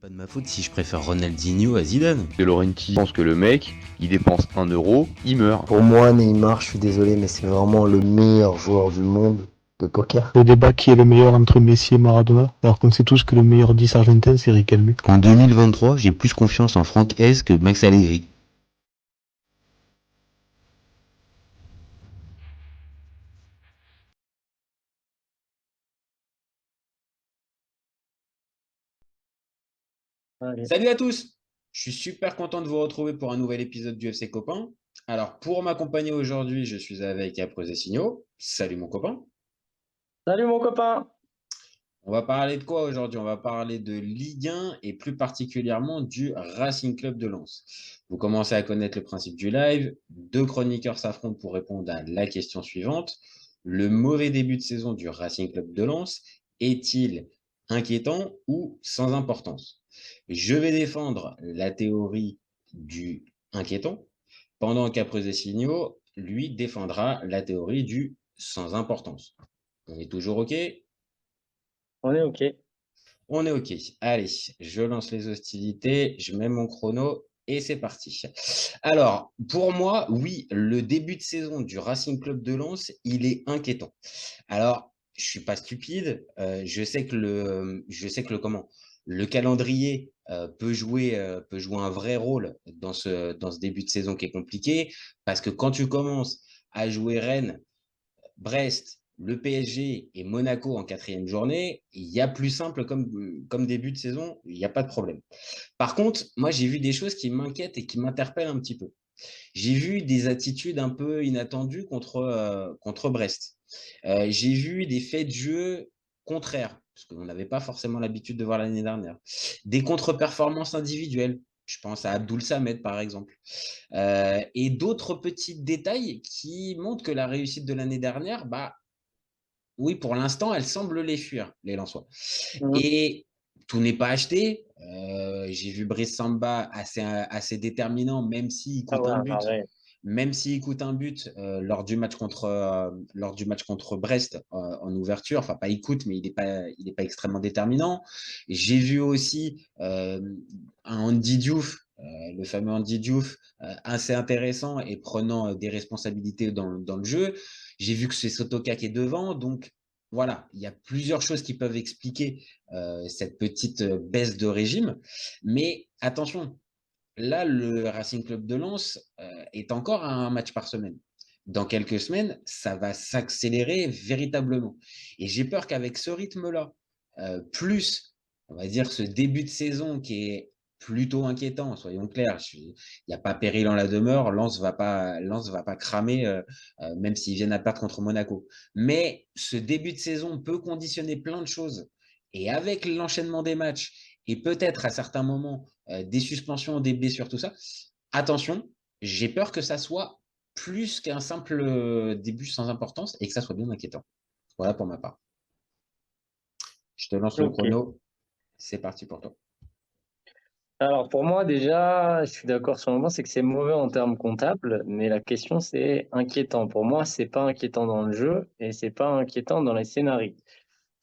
Pas de ma faute si je préfère Ronaldinho à Zidane. De Laurenti pense que le mec, il dépense 1 euro, il meurt. Pour moi, Neymar, je suis désolé, mais c'est vraiment le meilleur joueur du monde de poker. Le débat qui est le meilleur entre Messi et Maradona, alors qu'on sait tous que le meilleur 10 argentin c'est Riquelme. En 2023, j'ai plus confiance en Franck Hez que Max Allegri. Allez. Salut à tous! Je suis super content de vous retrouver pour un nouvel épisode du FC Copain. Alors, pour m'accompagner aujourd'hui, je suis avec Aprosé Signaux. Salut mon copain. Salut mon copain. On va parler de quoi aujourd'hui? On va parler de Ligue 1 et plus particulièrement du Racing Club de Lens. Vous commencez à connaître le principe du live. Deux chroniqueurs s'affrontent pour répondre à la question suivante. Le mauvais début de saison du Racing Club de Lens est-il inquiétant ou sans importance? Je vais défendre la théorie du inquiétant, pendant qu'Après Signaux, lui, défendra la théorie du sans importance. On est toujours OK? On est OK. On est OK. Allez, je lance les hostilités, je mets mon chrono et c'est parti. Alors, pour moi, oui, le début de saison du Racing Club de Lens, il est inquiétant. Alors, je suis pas stupide. Je sais que le calendrier peut jouer un vrai rôle dans ce début de saison qui est compliqué. Parce que quand tu commences à jouer Rennes, Brest, le PSG et Monaco en 4e journée, il y a plus simple comme début de saison, il n'y a pas de problème. Par contre, moi, j'ai vu des choses qui m'inquiètent et qui m'interpellent un petit peu. J'ai vu des attitudes un peu inattendues contre Brest. J'ai vu des faits de jeu contraires, parce qu'on n'avait pas forcément l'habitude de voir l'année dernière. Des contre-performances individuelles. Je pense à Abdoul Samed, par exemple. Et d'autres petits détails qui montrent que la réussite de l'année dernière, bah, oui, pour l'instant, elle semble les fuir, les Lensois. Et tout n'est pas acheté. J'ai vu Brice Samba assez déterminant, même s'il coûte un but. Même s'il coûte un but lors du match contre Brest en ouverture, enfin pas il coûte, mais il n'est pas extrêmement déterminant. J'ai vu aussi un Andy Diouf, le fameux Andy Diouf, assez intéressant et prenant des responsabilités dans le jeu. J'ai vu que c'est Sotoka qui est devant, donc voilà, il y a plusieurs choses qui peuvent expliquer cette petite baisse de régime. Mais attention, là, le Racing Club de Lens est encore à un match par semaine. Dans quelques semaines, ça va s'accélérer véritablement. Et j'ai peur qu'avec ce rythme-là, plus, on va dire, ce début de saison qui est plutôt inquiétant, soyons clairs, il n'y a pas péril en la demeure, Lens va pas cramer, même s'ils viennent à perdre contre Monaco. Mais ce début de saison peut conditionner plein de choses. Et avec l'enchaînement des matchs, et peut-être à certains moments, des suspensions, des blessures, tout ça, attention, j'ai peur que ça soit plus qu'un simple début sans importance et que ça soit bien inquiétant. Voilà pour ma part. Je te lance le chrono. C'est parti pour toi. Alors pour moi déjà, je suis d'accord sur le moment, c'est que c'est mauvais en termes comptables, mais la question c'est inquiétant. Pour moi, c'est pas inquiétant dans le jeu et c'est pas inquiétant dans les scénarios.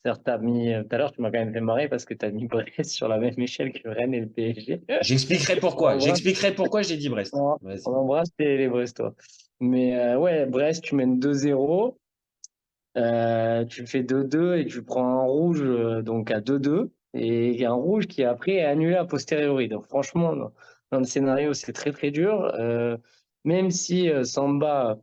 C'est-à-dire, t'as mis, tout à l'heure, tu m'as quand même fait marrer parce que tu as mis Brest sur la même échelle que Rennes et le PSG. J'expliquerai pourquoi. J'expliquerai pourquoi j'ai dit Brest. On embrasse les Brestois. Mais ouais, Brest, tu mènes 2-0. Tu fais 2-2 et tu prends un rouge donc à 2-2 et un rouge qui après est annulé a posteriori. Donc franchement, dans le scénario, c'est très très dur. Même si Samba,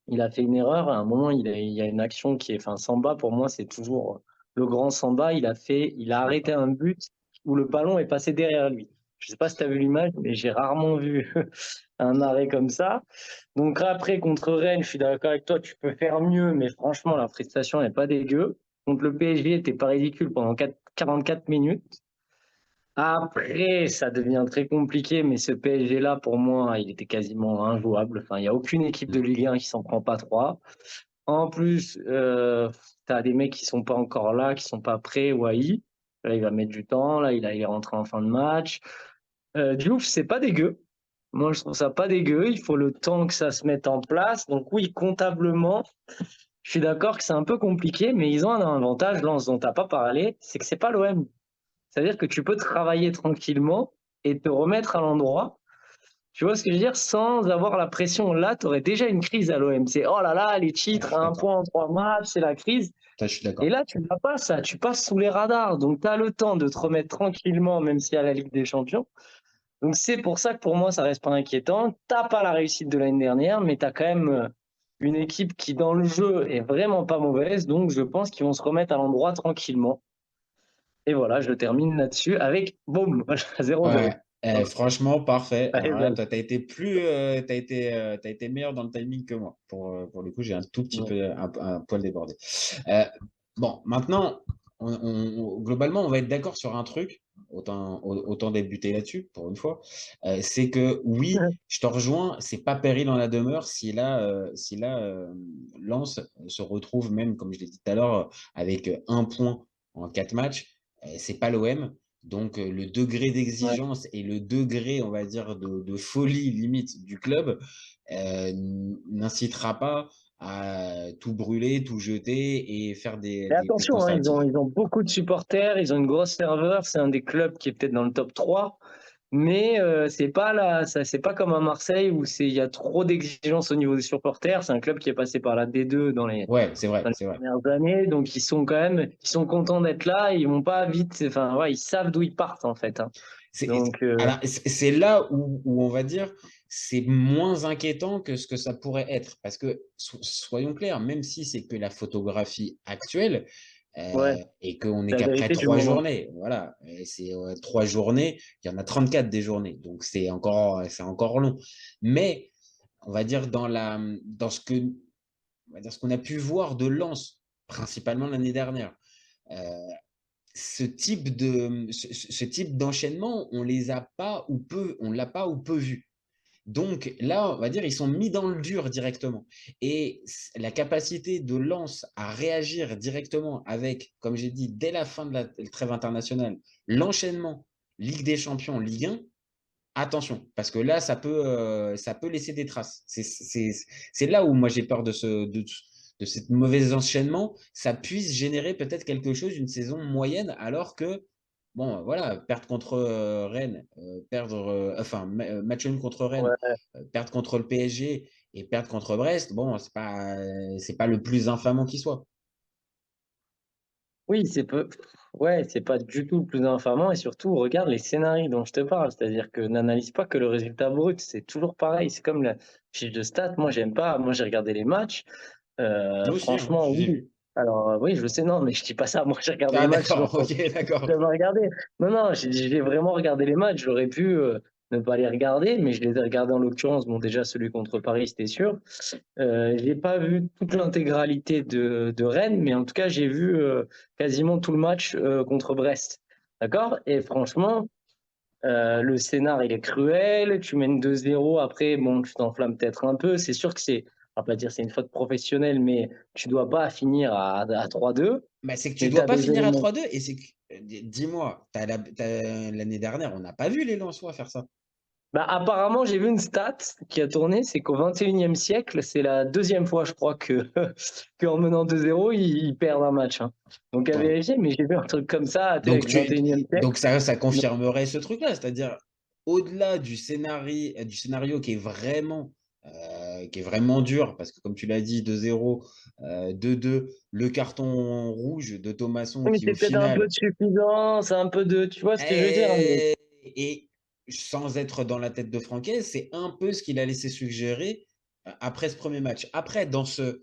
il a fait une erreur, à un moment, il y a une action qui est. Enfin, Samba, pour moi, c'est toujours le grand Samba. Il a arrêté un but où le ballon est passé derrière lui. Je sais pas si tu as vu l'image, mais j'ai rarement vu un arrêt comme ça. Donc après, contre Rennes, je suis d'accord avec toi, tu peux faire mieux, mais franchement, la prestation n'est pas dégueu. Contre le PSG, n'était pas ridicule pendant 44 minutes. Après, ça devient très compliqué, mais ce PSG-là, pour moi, il était quasiment injouable. Enfin, il n'y a aucune équipe de Ligue 1 qui s'en prend pas trois. En plus, tu as des mecs qui sont pas encore là, qui sont pas prêts. Wai, là, il va mettre du temps. Là, il est rentré en fin de match. Diouf, c'est pas dégueu. Moi, je trouve ça pas dégueu. Il faut le temps que ça se mette en place. Donc oui, comptablement, je suis d'accord que c'est un peu compliqué, mais ils ont un avantage, Lens, dont tu n'as pas parlé, c'est que c'est pas l'OM. C'est-à-dire que tu peux travailler tranquillement et te remettre à l'endroit. Tu vois ce que je veux dire? Sans avoir la pression. Là, tu aurais déjà une crise à l'OM. C'est oh là là, les Ouais, je titres, suis à un d'accord. point en 3 matchs, c'est la crise. Ça, je suis d'accord. Et là, tu n'as pas ça. Tu passes sous les radars. Donc, tu as le temps de te remettre tranquillement, même s'il y a la Ligue des Champions. Donc, c'est pour ça que pour moi, ça reste pas inquiétant. Tu n'as pas la réussite de l'année dernière, mais tu as quand même une équipe qui, dans le jeu, est vraiment pas mauvaise. Donc, je pense qu'ils vont se remettre à l'endroit tranquillement. Et voilà, je termine là-dessus avec boum, 0-0. Ouais, franchement, parfait. Elle est Alors là, belle. toi, t'as été meilleur dans le timing que moi. Pour le coup, j'ai un tout petit Ouais. peu, un poil débordé. Euh, bon, maintenant, globalement, on va être d'accord sur un truc. Autant débuter là-dessus, pour une fois. C'est que oui, je te rejoins, c'est pas péril en la demeure si là Lens se retrouve même, comme je l'ai dit tout à l'heure, avec un point en 4 matchs. C'est pas l'OM. Donc, le degré Ouais. d'exigence et le degré, on va dire, de folie limite du club n'incitera pas à tout brûler, tout jeter et faire Mais des attention, constats hein, hâtifs. ils ont beaucoup de supporters, ils ont une grosse serveur, c'est un des clubs qui est peut-être dans le top 3, mais c'est pas comme à Marseille où il y a trop d'exigences au niveau des supporters. C'est un club qui est passé par la D2 Ouais, c'est vrai, dans les c'est vrai. dernières années, donc ils sont contents d'être là, ils vont pas vite, enfin, ouais, ils savent d'où ils partent en fait. Hein. Donc, Alors, c'est là où on va dire c'est moins inquiétant que ce que ça pourrait être. Parce que, soyons clairs, même si c'est que la photographie actuelle ouais, et qu'on n'est la qu'après vérité du trois moment. journées, voilà, et c'est 3 journées, il y en a 34 des journées, donc c'est encore long. Mais on va dire dans on va dire ce qu'on a pu voir de Lens, principalement l'année dernière. Euh, ce type d'enchaînement, on l'a pas ou peu vu. Donc là, on va dire, ils sont mis dans le dur directement. Et la capacité de Lens à réagir directement avec, comme j'ai dit, dès la fin de la trêve internationale, l'enchaînement Ligue des Champions, Ligue 1, attention, parce que là, ça peut laisser des traces. C'est là où moi j'ai peur de ce mauvais enchaînement. Ça puisse générer peut-être quelque chose, une saison moyenne, alors que, bon, voilà, perdre contre Rennes, match nul contre Rennes, Ouais. perdre contre le PSG et perdre contre Brest, bon, c'est pas le plus infamant qui soit. Oui, ouais, c'est pas du tout le plus infamant et surtout, regarde les scénarios dont je te parle, c'est-à-dire que n'analyse pas que le résultat brut, c'est toujours pareil, c'est comme la fiche de stats, moi j'aime pas, moi j'ai regardé les matchs, Moi aussi, hein, franchement, je les ai oui. vus. Alors, oui, je le sais, non, mais je dis pas ça, moi j'ai regardé les Ah, matchs, d'accord, donc ok, d'accord. j'avais regardé. Non, non, j'ai vraiment regardé les matchs. J'aurais pu ne pas les regarder, mais je les ai regardés en l'occurrence. Bon, déjà, celui contre Paris, c'était sûr. J'ai pas vu toute l'intégralité de Rennes, mais en tout cas, j'ai vu quasiment tout le match contre Brest. D'accord? Et franchement, le scénar, il est cruel. Tu mènes 2-0. Après, bon, tu t'enflammes peut-être un peu. C'est sûr que on va pas dire c'est une faute professionnelle, mais tu dois pas finir à 3-2. Bah, c'est que tu Mais tu dois as pas des finir à éléments. 3-2 et c'est que, dis-moi, l'année dernière, on n'a pas vu les Lensois faire ça. Bah, apparemment, j'ai vu une stat qui a tourné, c'est qu'au 21e siècle, c'est la deuxième fois, je crois, qu'en menant 2-0, ils perdent un match. Hein. Donc à Attends. vérifier, mais j'ai vu un truc comme ça, tu sais, Donc, avec 21e siècle. ça confirmerait ce truc-là, c'est-à-dire au-delà du scénario qui est vraiment dur, parce que comme tu l'as dit, 2-0, 2-2, le carton rouge de Thomasson Mais qui au c'est peut-être un peu final de suffisance, un peu de. Tu vois ce que je veux dire? Mais et sans être dans la tête de Franquet, c'est un peu ce qu'il a laissé suggérer après ce premier match. Après, dans ce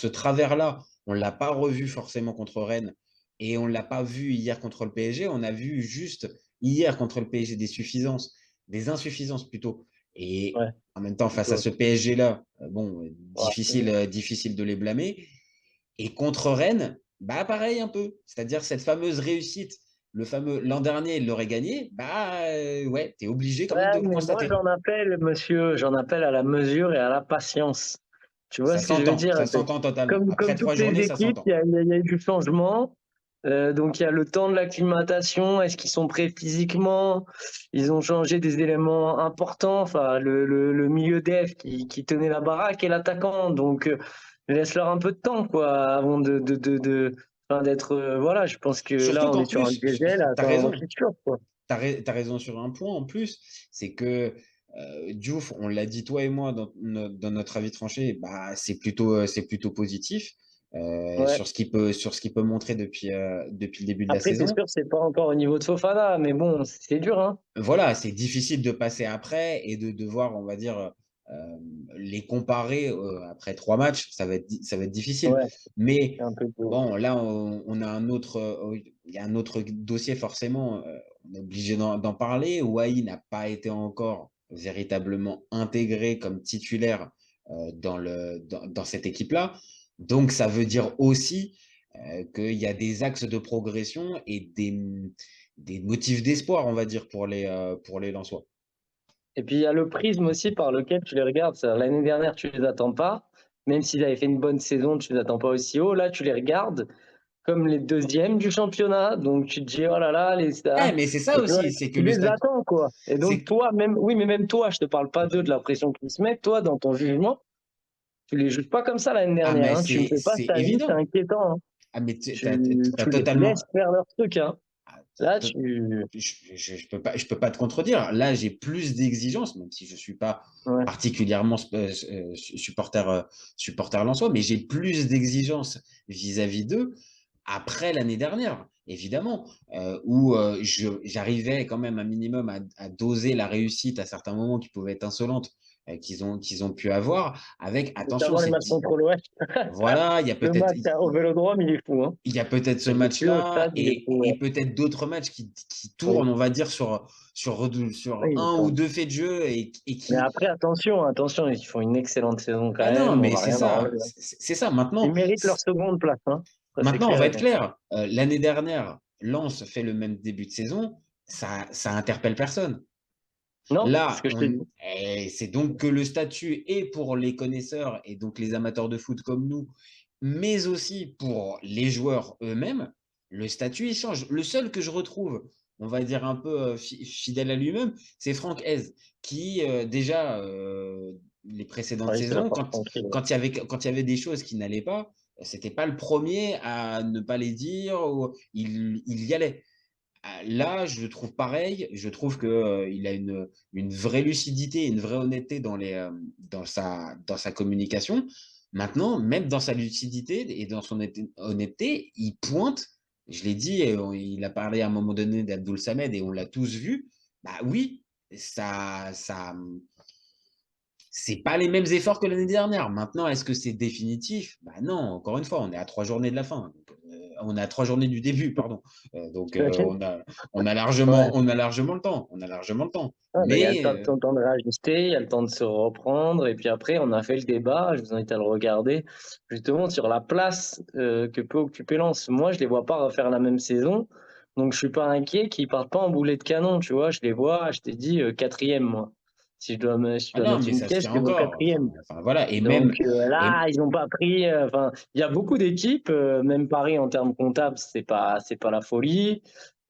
travers-là, on ne l'a pas revu forcément contre Rennes et on ne l'a pas vu hier contre le PSG. On a vu juste hier contre le PSG des insuffisances plutôt. Et ouais, en même temps, face à plutôt. ce PSG-là, bon, Ouais. difficile de les blâmer. Et contre Rennes, bah pareil un peu. C'est-à-dire cette fameuse réussite, le fameux l'an dernier, il l'aurait gagné, bah ouais, tu es obligé quand Ouais, même de le mais moi constater. j'en appelle à la mesure et à la patience. Tu vois ce que je veux dire? Ça s'entend totalement. Comme Après toutes trois les journées, ça équipes, s'entend. il y a eu du changement. Donc il y a le temps de l'acclimatation. Est-ce qu'ils sont prêts physiquement? Ils ont changé des éléments importants. Enfin, le milieu def qui tenait la baraque et l'attaquant. Donc laisse-leur un peu de temps, quoi, avant Enfin, d'être, voilà, je pense que là, Surtout on qu'en est sur un plus, diesel tu à as 100 raison. futurs, quoi. Tu as raison sur un point en plus, c'est que Diouf, on l'a dit toi et moi dans notre avis tranché, bah, c'est plutôt positif Ouais. sur ce qu'il peut montrer depuis le début de la Après, c'est saison. sûr, c'est pas encore au niveau de Fofana, mais bon, c'est dur, hein. Voilà, c'est difficile de passer après et de devoir, on va dire, les comparer après 3 matchs, ça va être difficile. Ouais, Mais c'est un peu dur. bon, là, on a un autre, il y a un autre dossier forcément, on est obligé d'en parler. Wai n'a pas été encore véritablement intégré comme titulaire dans cette équipe-là. Donc, ça veut dire aussi qu'il y a des axes de progression et des motifs d'espoir, on va dire, pour les Lensois. Et puis, il y a le prisme aussi par lequel tu les regardes. L'année dernière, tu les attends pas. Même s'ils avaient fait une bonne saison, tu les attends pas aussi haut. Là, tu les regardes comme les deuxièmes du championnat. Donc, tu te dis, oh là là, les Eh, stars. mais c'est ça Et tu vois, aussi, c'est que tu le les statut. attends, quoi. Et donc, C'est toi, même, oui, mais même toi, je te parle pas d'eux, de la pression qu'ils se mettent. Toi, dans ton jugement, tu les juges pas comme ça l'année Ah, dernière, mais hein. Tu me fais pas c'est cet avis, c'est évident. inquiétant, hein. Ah, mais t'as Tu les totalement. laisses faire leur truc, hein. Ah, Là, t'as- tu. je peux pas te contredire. Là, j'ai plus d'exigences, même si je suis pas Ouais. particulièrement supporter lensois, mais j'ai plus d'exigences vis-à-vis d'eux après l'année dernière, évidemment, où j'arrivais quand même un minimum à doser la réussite à certains moments qui pouvaient être insolentes, qu'ils ont pu avoir, avec attention, Notamment les matchs contre l'Ouest. voilà, Le match au Vélodrome, il est fou, hein. il y a peut-être ce Et depuis au match-là stade, il est fou, et ouais. peut-être d'autres matchs qui Oui, tournent, on va dire, sur oui, un ou deux faits de jeu et mais qui. après, attention, ils font une excellente saison quand Ah non, même. On mais va c'est rien leur ça, enlever, hein. c'est ça. Ils méritent leur seconde place, hein. Ça, c'est Maintenant, on clair va et être net. clair. L'année dernière, Lens fait le même début de saison, ça interpelle personne. Non, c'est ce Là, que je te dis. c'est donc que le statut est pour les connaisseurs et donc les amateurs de foot comme nous, mais aussi pour les joueurs eux-mêmes, le statut il change. Le seul que je retrouve, on va dire un peu fidèle à lui-même, c'est Franck Hez, qui déjà les précédentes Oui, c'est la saisons, part tranquille. quand il y avait des choses qui n'allaient pas, c'était pas le premier à ne pas les dire, ou il y allait. Là, je le trouve pareil. Je trouve que, il a une vraie lucidité, une vraie honnêteté dans sa communication. Maintenant, même dans sa lucidité et dans son honnêteté, il pointe, je l'ai dit, il a parlé à un moment donné d'Abdoul Samed et on l'a tous vu. Bah oui, ça, c'est pas les mêmes efforts que l'année dernière. Maintenant, est-ce que c'est définitif? Bah non, encore une fois, on est à 3 journées de la fin. Donc, on est à 3 journées du début, pardon. Donc, T'imagines? Ouais. on a largement le temps. On a largement le temps. Ah, bah, il y a Mais le temps de réajuster, il y a le temps de se reprendre. Et puis après, on a fait le débat, je vous invite à le regarder, justement sur la place que peut occuper Lens. Moi, je les vois pas refaire la même saison. Donc, je suis pas inquiet qu'ils partent pas en boulet de canon, tu vois. Je les vois, je t'ai dit, quatrième, moi. Si je ah dois non, mettre mais une ça se pièce, tient je les vois encore. quatrième. Enfin, voilà. Donc Et, là, ils n'ont pas pris. Enfin, il y a beaucoup d'équipes, même Paris en termes comptables, c'est pas la folie.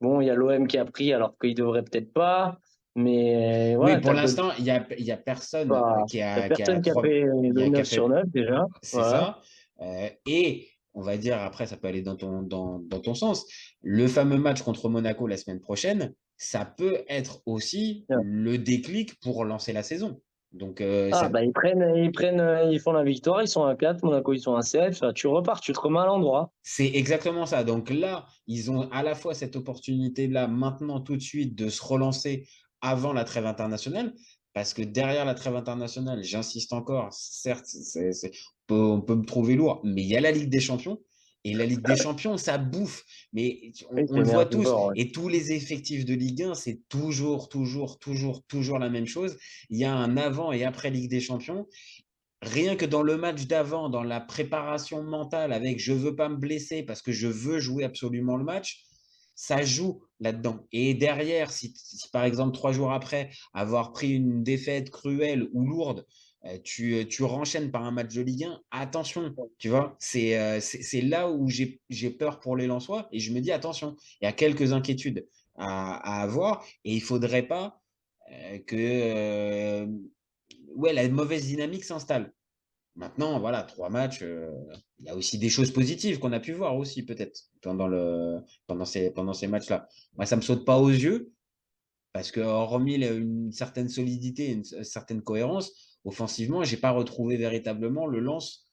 Bon, il y a l'OM qui a pris alors qu'il devrait peut-être pas. Mais oui, voilà, pour t'as d'autres. l'instant, il y a personne Pas, y a qui a personne qui a trois, fait le qui a 9 sur fait. 9 déjà. C'est Voilà. ça. Et on va dire, après, ça peut aller dans ton sens. Le fameux match contre Monaco la semaine prochaine, ça peut être aussi le déclic pour lancer la saison. Donc, Ah bah ils font la victoire, ils sont à 4, Monaco ils sont à 7. Enfin, tu repars, tu te remets à l'endroit. c'est exactement ça. Donc là, ils ont à la fois cette opportunité-là, maintenant, tout de suite, de se relancer avant la trêve internationale. Parce que derrière la trêve internationale, j'insiste encore, certes, on peut me trouver lourd, mais il y a la Ligue des Champions. Et la Ligue des Champions, ça bouffe. Mais Oui, on c'est le voit tous. énergivore, ouais. Et tous les effectifs de Ligue 1, c'est toujours la même chose. Il y a un avant et après Ligue des Champions. Rien que dans le match d'avant, dans la préparation mentale avec je veux pas me blesser parce que je veux jouer absolument le match, ça joue là-dedans. Et derrière, si par exemple 3 jours après avoir pris une défaite cruelle ou lourde, tu renchaînes par un match de Ligue 1, attention, tu vois, c'est là où j'ai peur pour les Lensois et je me dis attention, il y a quelques inquiétudes à avoir et il faudrait pas que ouais, la mauvaise dynamique s'installe. Maintenant, voilà, 3 matchs, il y a aussi des choses positives qu'on a pu voir aussi, peut-être, pendant ces matchs-là. Moi, ça me saute pas aux yeux, parce que hormis une certaine solidité, une certaine cohérence, offensivement, j'ai pas retrouvé véritablement le Lens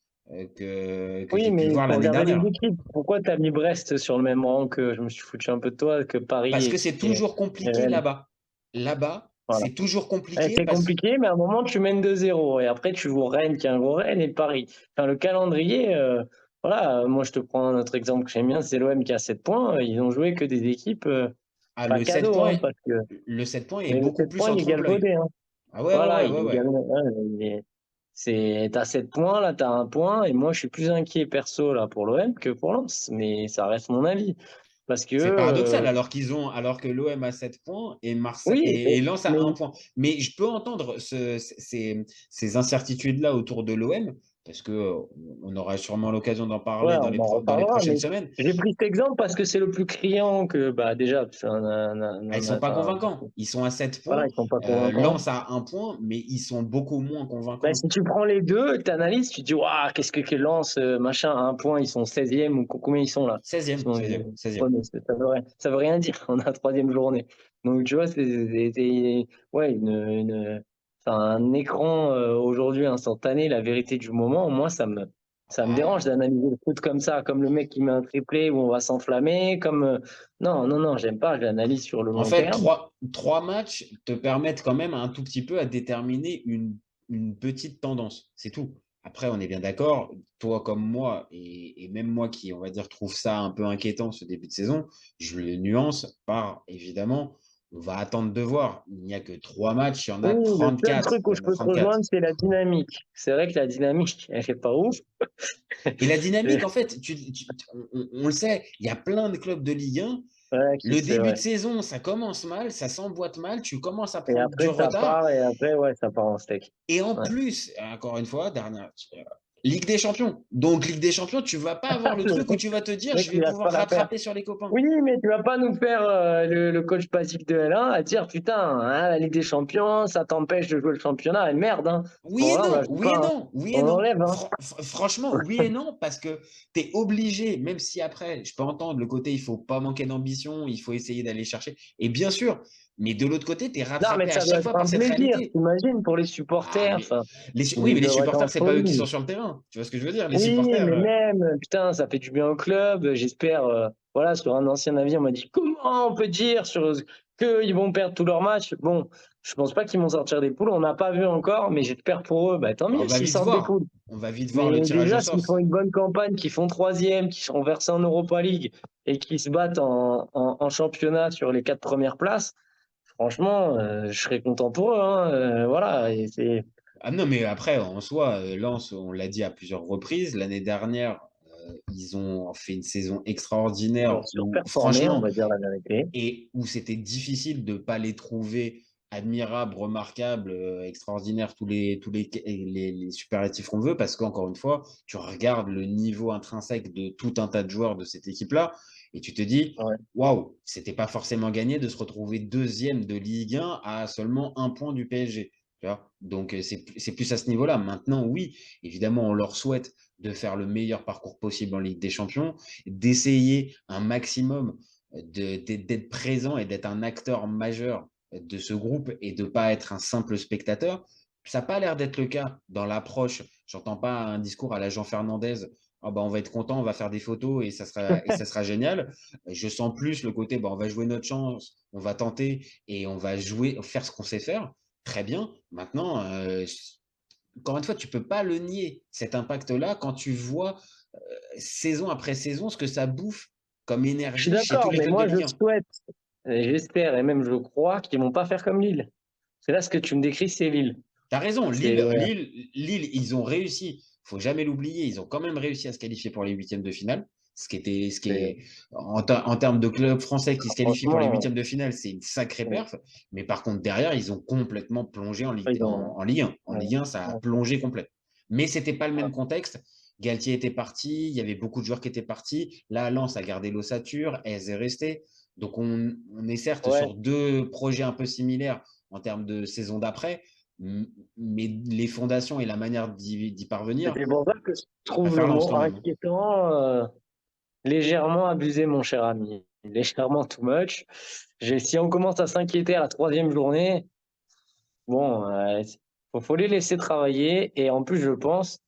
que Oui, j'ai pu mais il voir faut l'année regarder les dernière. équipes. Pourquoi tu as mis Brest sur le même rang que, je me suis foutu un peu de toi, que Parce Paris que c'est et, toujours et compliqué Rennes? là-bas. Là-bas, Voilà. c'est toujours Ouais, compliqué c'est parce que compliqué, mais à un moment, tu mènes 2-0. Et après, tu joues Rennes, qui est un gros Rennes, et Paris. Enfin, le calendrier, voilà, moi, je te prends un autre exemple que j'aime bien, c'est l'OM qui a 7 points. Ils ont joué que des équipes ah, pas cadeaux, hein, parce que le 7 points est mais le beaucoup 7 plus points, en il est trompe-l'œil. galvaudé. Hein. Ah ouais, ouais, Voilà, ouais, il ouais, est ouais. t'as 7 points, là, t'as un point, et moi, je suis plus inquiet perso, là, pour l'OM que pour Lens. Mais ça reste mon avis. Parce que, C'est paradoxal alors que l'OM a 7 points et Marseille oui, et Lens a mais 1 point. Mais je peux entendre ces incertitudes-là autour de l'OM parce que on aura sûrement l'occasion d'en ouais, parler on en dans les reparlera, prochaines mais semaines. j'ai pris cet exemple parce que c'est le plus criant que, bah, déjà, Ah, ils sont pas convaincants. Ils sont à 7 voilà, points. ils sont pas convaincants. Lens a 1 point, mais ils sont beaucoup moins Bah, convaincants. si tu prends les deux, tu analyses, tu te dis, waouh, qu'est-ce que Lens, machin, à un point, ils sont 16e ou combien ils sont là? 16e, 16e, 16e. Ouais, mais ça veut rien dire, on a la troisième journée. Donc, tu vois, ouais, enfin, un écran aujourd'hui instantané, la vérité du moment, moi, ça me dérange Ah, d'analyser le foot comme ça, comme le mec qui met un triplé où on va s'enflammer, comme. Non, non, non, j'aime pas, je l'analyse sur le en long fait, terme. trois matchs te permettent quand même un tout petit peu à déterminer une petite tendance. C'est tout. Après, on est bien d'accord, toi comme moi, et même moi qui, on va dire, trouve ça un peu inquiétant ce début de saison, je le nuance par, évidemment, on va attendre de voir. Il n'y a que 3 matchs, il y en Oui, a le seul 34. truc Il où y je en a peux te 34. rejoindre, c'est la dynamique. C'est vrai que la dynamique, elle est pas ouf. Et la dynamique, en fait, on le sait, il y a plein de clubs de Ligue 1. Ouais, Le c'est début de vrai. saison, ça commence mal, ça s'emboîte mal, tu commences à Et prendre du après, ça retard. part, et après, ouais, ça part en steak. Et en Ouais. plus, encore une fois, Ligue des Champions. Donc, Ligue des Champions, tu vas pas avoir le Le truc où mec, tu vas te dire, le mec, je il vais lâche pas pouvoir l'affaire. rattraper sur les copains. Oui, mais tu vas pas nous faire le coach basique de L1 à dire putain, hein, la Ligue des Champions, ça t'empêche de jouer le championnat. Et merde, hein. À ce Oui et moment-là, on la non, joue oui et pas. Hein. non, oui et On non. l'enlève. Hein. Franchement, oui et non, parce que tu es obligé, même si après, je peux entendre le côté, il faut pas manquer d'ambition, il faut essayer d'aller chercher. Et bien sûr, mais de l'autre côté, tu es Non, mais rattrapé à ça doit chaque être fois par un cette plaisir, réalité. t'imagines, pour les Ah, supporters. mais Enfin, oui, mais ils les doivent être supporters, en c'est pas eux qui sont folie. sur le terrain. Tu vois ce que je veux dire? Les Oui, supporters, mais même, putain, ça fait du bien au club. J'espère, voilà, sur un ancien avis, on m'a dit comment on peut dire qu'ils vont perdre tous leurs matchs. Bon, je pense pas qu'ils vont sortir des poules. On n'a pas vu encore, mais j'espère pour eux. Bah, tant bah, on mieux va s'ils vite sortent des voir. poules. On va vite voir Mais le tirage au déjà, sort. s'ils font une bonne campagne, qu'ils font troisième, qu'ils sont versés en Europa League et qu'ils se battent en championnat sur les 4 premières places, franchement, je serais content pour eux. Hein, voilà, et c'est Ah non, mais après, en soi, Lens, on l'a dit à plusieurs reprises, l'année dernière, ils ont fait une saison ils extraordinaire ont où, surperformé, on franchement, va dire la vérité. et où c'était difficile de ne pas les trouver admirables, remarquables, extraordinaires, les superlatifs qu'on veut, parce qu'encore une fois, tu regardes le niveau intrinsèque de tout un tas de joueurs de cette équipe-là, et tu te dis, Ouais. waouh, c'était pas forcément gagné de se retrouver deuxième de Ligue 1 à seulement 1 point du PSG. Tu vois. Donc, c'est plus à ce niveau-là. Maintenant, oui, évidemment, on leur souhaite de faire le meilleur parcours possible en Ligue des Champions, d'essayer un maximum d'être présent et d'être un acteur majeur de ce groupe et de ne pas être un simple spectateur. Ça n'a pas l'air d'être le cas dans l'approche. J'entends pas un discours à la Jean Fernandez. Oh bah on va être content, on va faire des photos et ça sera génial. Je sens plus le côté, bah on va jouer notre chance, on va tenter et on va jouer, faire ce qu'on sait faire. Très bien. Maintenant, encore une fois, tu peux pas le nier, cet impact-là, quand tu vois saison après saison ce que ça bouffe comme Je suis énergie chez tous d'accord, les mais clubs de moi je Ligue 1. souhaite, et j'espère et même je crois qu'ils vont pas faire comme Lille. C'est là ce que tu me décris, c'est Lille. Tu as raison, C'est Lille, ils ont réussi, il faut jamais l'oublier, ils ont quand même réussi à se qualifier pour les huitièmes de finale. Ce qui c'est- est en termes de club français qui se qualifie pour les franchement, huitièmes de finale, c'est une sacrée euh, perf. Mais par contre, derrière, ils ont complètement plongé ils ont. En Ligue 1. En Ouais, Ligue 1, ça a ouais, plongé complètement. Mais c'était pas le ouais. même contexte. Galtier était parti, il y avait beaucoup de joueurs qui étaient partis. Là, Lens a gardé l'ossature, Hez est resté. Donc, on est certes Ouais, sur deux projets un peu similaires en termes de saison d'après. mais les fondations et la manière d'y parvenir, C'est pour ça que je je trouve préfère le Lens mot quand même. inquiétant légèrement abusé, mon cher ami. Légèrement too much. Si on commence à s'inquiéter à la 3e journée, bon, faut les laisser travailler. Et en plus, je pense,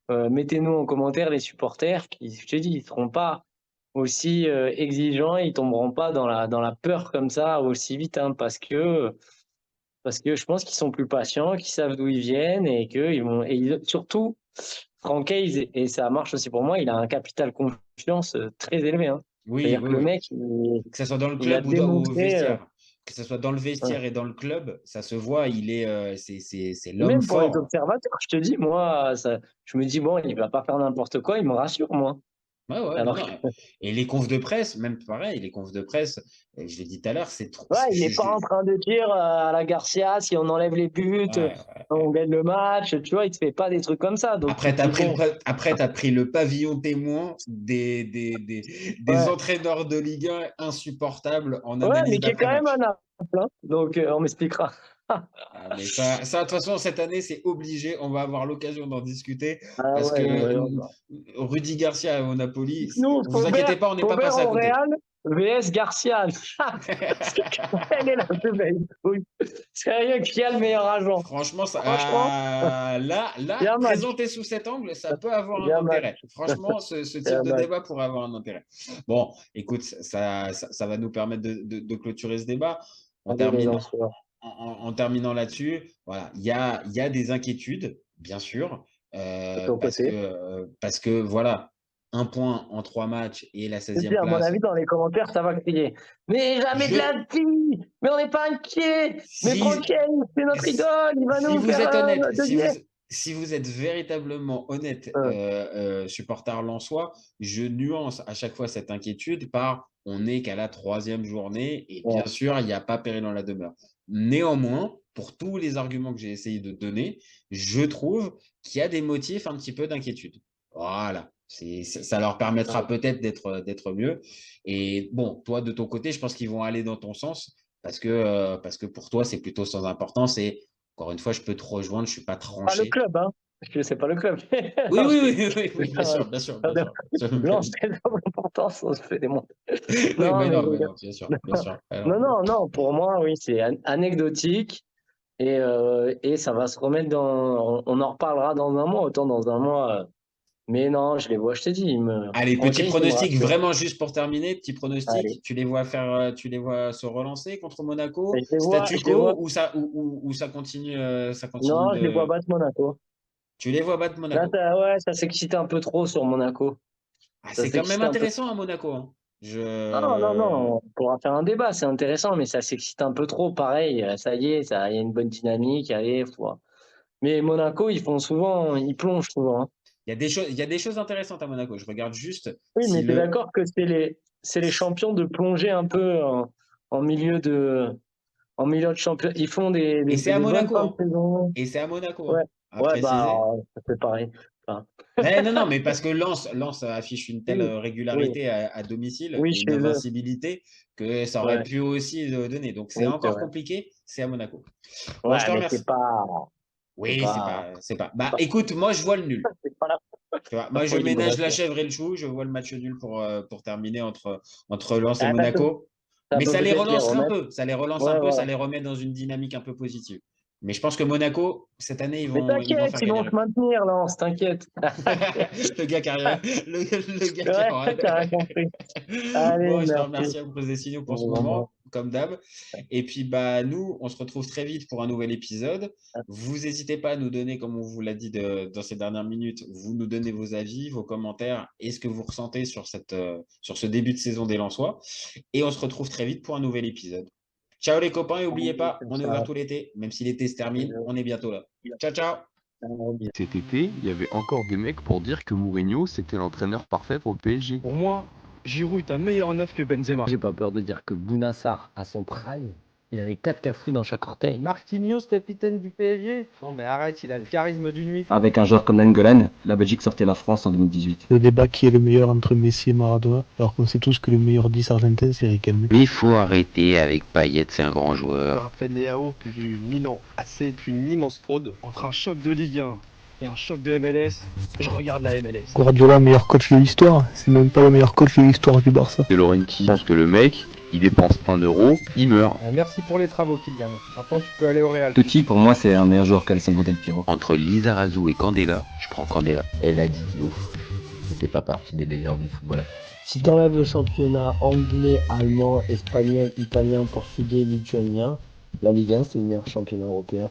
mettez-nous en commentaire les supporters qui, je te dis, ils seront pas aussi exigeants, ils tomberont pas dans la peur comme ça aussi vite, hein, parce que je pense qu'ils sont plus patients, qu'ils savent d'où ils viennent et que surtout, Franck Hayes, et ça marche aussi pour moi, il a un capital confiance très élevé, hein. Oui, C'est-à-dire oui, que le oui. mec, Que ce soit dans le il a club ou au démontré, vestiaire. Que ce soit dans le ouais. vestiaire et dans le club, ça se voit, c'est Et l'homme même pour les fort. observateurs, je te dis, moi, je me dis, bon, il va pas faire n'importe quoi, il me rassure, moi. Ouais, ouais, non, Alors non. Et les confs de presse, même pareil, les confs de presse, je l'ai dit tout à l'heure, c'est trop. ouais, il n'est pas en train de dire à la Garcia, si on enlève les buts, Ouais. on gagne le match, tu vois, il te fait pas des trucs comme ça. Donc tu Après, te dis, bon, t'as pris le pavillon témoin des ouais, entraîneurs de Ligue 1 insupportables en ouais, analyse mais qui est quand même d'après-match. un Naples, hein. Donc on m'expliquera. Ah, mais de toute façon, cette année, c'est obligé. On va avoir l'occasion d'en discuter Ah parce que ouais, non, mais non, non. Rudy Garcia au Napoli, Nous, vous inquiétez pas, on n'est pas passé à Faubert au côté. Real, VS Garcia. Elle est la plus belle. Oui. Sérieux, qui a le meilleur agent? Franchement, Franchement, il y a là, un match. présenté sous cet angle, ça peut avoir Il y un a un match. intérêt. Franchement, ce Il y a type un de match. débat pourrait avoir un intérêt. Bon, écoute, ça va nous permettre de clôturer ce débat. On Allez, les termine lanceurs. en terminant là-dessus. Voilà, il y a des inquiétudes, bien sûr, De ton côté. parce que voilà, un point en 3 matchs et la Je te dis, 16e à mon place. avis, dans les commentaires, ça va crier. Mais jamais de Je, la vie. Mais on n'est pas inquiet. Mais si, Franck Hayes, c'est notre idole. Il va Si nous vous faire êtes honnête, deuxième. si vous êtes véritablement honnête, supporter lensois, je nuance à chaque fois cette inquiétude par on n'est qu'à la 3e journée et Ouais. bien sûr, il n'y a pas péril dans la demeure. Néanmoins, pour tous les arguments que j'ai essayé de donner, je trouve qu'il y a des motifs un petit peu d'inquiétude. Voilà. Ça leur permettra peut-être d'être mieux. Et bon, toi, de ton côté, je pense qu'ils vont aller dans ton sens parce que pour toi, c'est plutôt sans importance. Et encore une fois, je peux te rejoindre, je ne suis pas Pas le tranché. club, hein. Parce que c'est pas le club. Oui, Non, oui, oui, oui, oui, bien sûr, bien sûr, bien sûr. non, c'est pas l'importance, on se fait des montres. Oui, Non, mais mais non, mais non, bien sûr, bien sûr. Alors, non, non, non, pour moi, oui, c'est anecdotique et ça va se remettre on en reparlera dans un mois, autant dans un mois. Mais non, je les vois, je t'ai dit, allez, Franck petit Hayes, il me pronostic, rassure. vraiment juste pour terminer, petit Allez. pronostic. Tu les vois se relancer contre Monaco, Je les vois, statu je les vois. quo ou ça continue Non, je les vois de. battre Monaco. Tu les vois battre Là, Monaco. ouais, ça s'excite un peu trop sur Monaco. Ah, Ça c'est quand même s'excite un peu. intéressant à Monaco, hein. Non, non, non, on pourra faire un débat, c'est intéressant, mais ça s'excite un peu trop. Pareil, ça y est, il y a une bonne dynamique, allez, Mais Monaco, ils plongent souvent, hein. Il y a des choses intéressantes à Monaco. Je regarde juste Oui, mais si tu es le. d'accord que c'est les champions de plonger un peu en milieu de champion. Ils font Et c'est à des bonnes Monaco, fins de hein. saison. Et c'est à Monaco, Ouais, hein, à ouais, bah, préciser. ça fait pareil. Enfin, Non, non, mais parce que Lens affiche une telle oui, oui, régularité à domicile oui, et une chez eux. invincibilité que ça aurait Ouais, pu aussi donner. Donc c'est oui, c'est encore vrai. compliqué, c'est à Monaco. Bon, je Ouais, te mais remercie. c'est Oui, pas, c'est pas. Bah écoute, moi je vois le nul. c'est pas Tu vois, la moi je folie ménage la Monaco. chèvre et le chou, je vois le match nul pour terminer entre Lens et Ah, Monaco. ça Mais peut ça les peut-être les relancerait un remettre. peu, ça les relance un Ouais, peu, voilà. ça les remet dans une dynamique un peu positive. Mais je pense que Monaco, cette année, Mais ils vont t'inquiète, faire ils gagner vont le se club. maintenir, Lance, t'inquiète. Le gars qui arrive, le gars qui Ouais, aura. t'as rien compris. Allez, Bon, je te merci. remercie à vous poser des signaux On pour ce vous embrasse. moment, comme d'hab. Et puis, bah, nous, on se retrouve très vite pour un nouvel épisode. Vous n'hésitez pas à nous donner, comme on vous l'a dit dans ces dernières minutes, vous nous donnez vos avis, vos commentaires et ce que vous ressentez sur sur ce début de saison des Lensois. Et on se retrouve très vite pour un nouvel épisode. Ciao les copains et n'oubliez pas, on est ouvert tout l'été. Même si l'été se termine, on est bientôt là. Ciao, ciao! Cet été, il y avait encore des mecs pour dire que Mourinho, c'était l'entraîneur parfait pour le PSG. Pour moi, Giroud est un meilleur neuf que Benzema. J'ai pas peur de dire que Bounassar, à son prime, Il avait 4 cafous dans chaque orteil. Marquinhos, capitaine du PSG? Non mais arrête, il a le charisme d'une nuit. Avec un joueur comme Nainggolan, la Belgique sortait la France en 2018. Le débat qui est le meilleur entre Messi et Maradona, alors qu'on sait tous que le meilleur 10 argentin c'est Riquelme. Mais il faut arrêter avec Payet, c'est un grand joueur. Rafael Leao du Milan AC est une immense fraude. Entre un choc de Ligue 1 et un choc de MLS, je regarde la MLS. Guardiola, meilleur coach de l'histoire, c'est même pas le meilleur coach de l'histoire du Barça. De Laurenti pense que le mec, il dépense 1 euro, il meurt. Merci pour les travaux, Kylian. Maintenant, tu peux aller au Real. Totti, pour moi, c'est un meilleur joueur qu'Alessandro Del Piero. Entre Lizarazu et Candela, je prends Candela. Elle a dit ouf. C'était pas partie des meilleurs du football. Si t'enlèves le championnat anglais, allemand, espagnol, italien, portugais, lituanien, la Ligue 1 c'est le meilleur championnat européen.